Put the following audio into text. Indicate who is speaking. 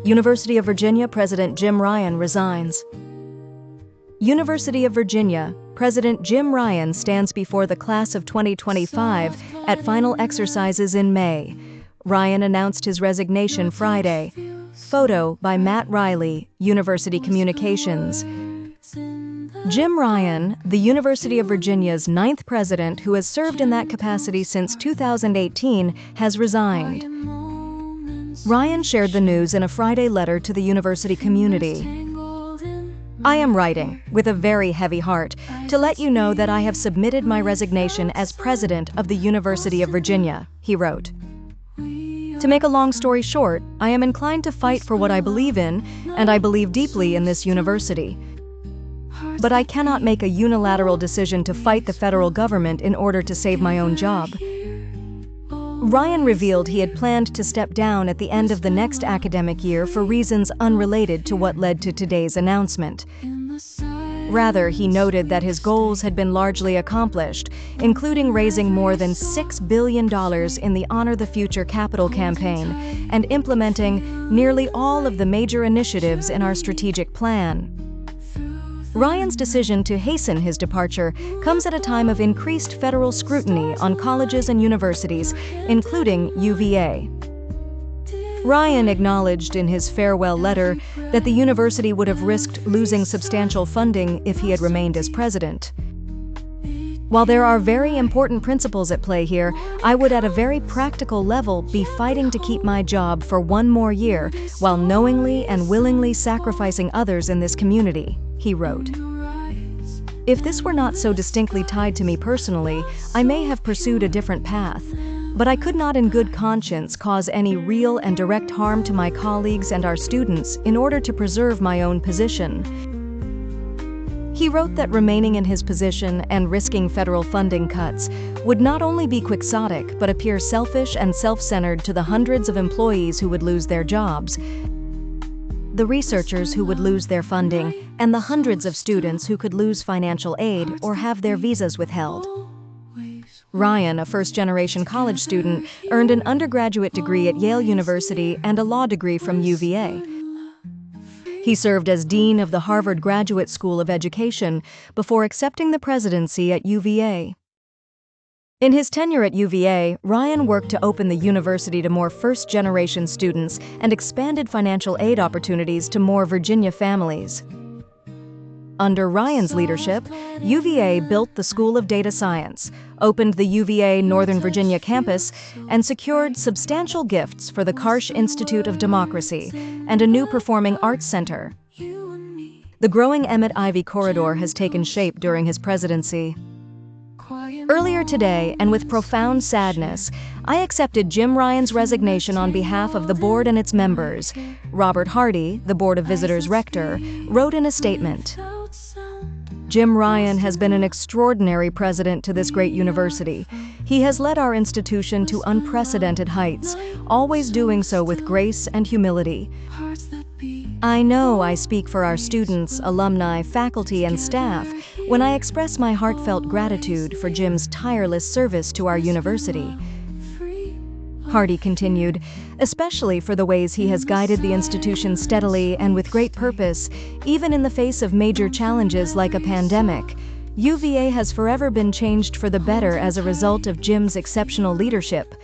Speaker 1: University of Virginia President Jim Ryan resigns. University of Virginia President Jim Ryan stands before the class of 2025 at final exercises in May. Ryan announced his resignation Friday. Photo by Matt Riley, University Communications. Jim Ryan, the University of Virginia's 9th president who has served in that capacity since 2018, has resigned. Ryan shared the news in a Friday letter to the university community. "I am writing, with a very heavy heart, to let you know that I have submitted my resignation as president of the University of Virginia," he wrote. "To make a long story short, I am inclined to fight for what I believe in, and I believe deeply in this university. But I cannot make a unilateral decision to fight the federal government in order to save my own job." Ryan revealed he had planned to step down at the end of the next academic year for reasons unrelated to what led to today's announcement. Rather, he noted that his goals had been largely accomplished, including raising more than $6 billion in the Honor the Future capital campaign and implementing nearly all of the major initiatives in our strategic plan. Ryan's decision to hasten his departure comes at a time of increased federal scrutiny on colleges and universities, including UVA. Ryan acknowledged in his farewell letter that the university would have risked losing substantial funding if he had remained as president. "While there are very important principles at play here, I would at a very practical level be fighting to keep my job for one more year while knowingly and willingly sacrificing others in this community," he wrote. "If this were not so distinctly tied to me personally, I may have pursued a different path, but I could not in good conscience cause any real and direct harm to my colleagues and our students in order to preserve my own position." He wrote that remaining in his position and risking federal funding cuts would not only be quixotic but appear selfish and self-centered to the hundreds of employees who would lose their jobs, the researchers who would lose their funding, and the hundreds of students who could lose financial aid or have their visas withheld. Ryan, a first-generation college student, earned an undergraduate degree at Yale University and a law degree from UVA. He served as dean of the Harvard Graduate School of Education before accepting the presidency at UVA. In his tenure at UVA, Ryan worked to open the university to more first-generation students and expanded financial aid opportunities to more Virginia families. Under Ryan's leadership, UVA built the School of Data Science, opened the UVA Northern Virginia campus, and secured substantial gifts for the Karsh Institute of Democracy and a new performing arts center. The growing Emmett Ivy Corridor has taken shape during his presidency. Earlier today, and with profound sadness, I accepted Jim Ryan's resignation on behalf of the board and its members, Robert Hardy, the Board of Visitors rector, wrote in a statement. "Jim Ryan has been an extraordinary president to this great university. He has led our institution to unprecedented heights, always doing so with grace and humility. I know I speak for our students, alumni, faculty, and staff when I express my heartfelt gratitude for Jim's tireless service to our university." Hardy continued, "Especially for the ways he has guided the institution steadily and with great purpose, even in the face of major challenges like a pandemic. UVA has forever been changed for the better as a result of Jim's exceptional leadership.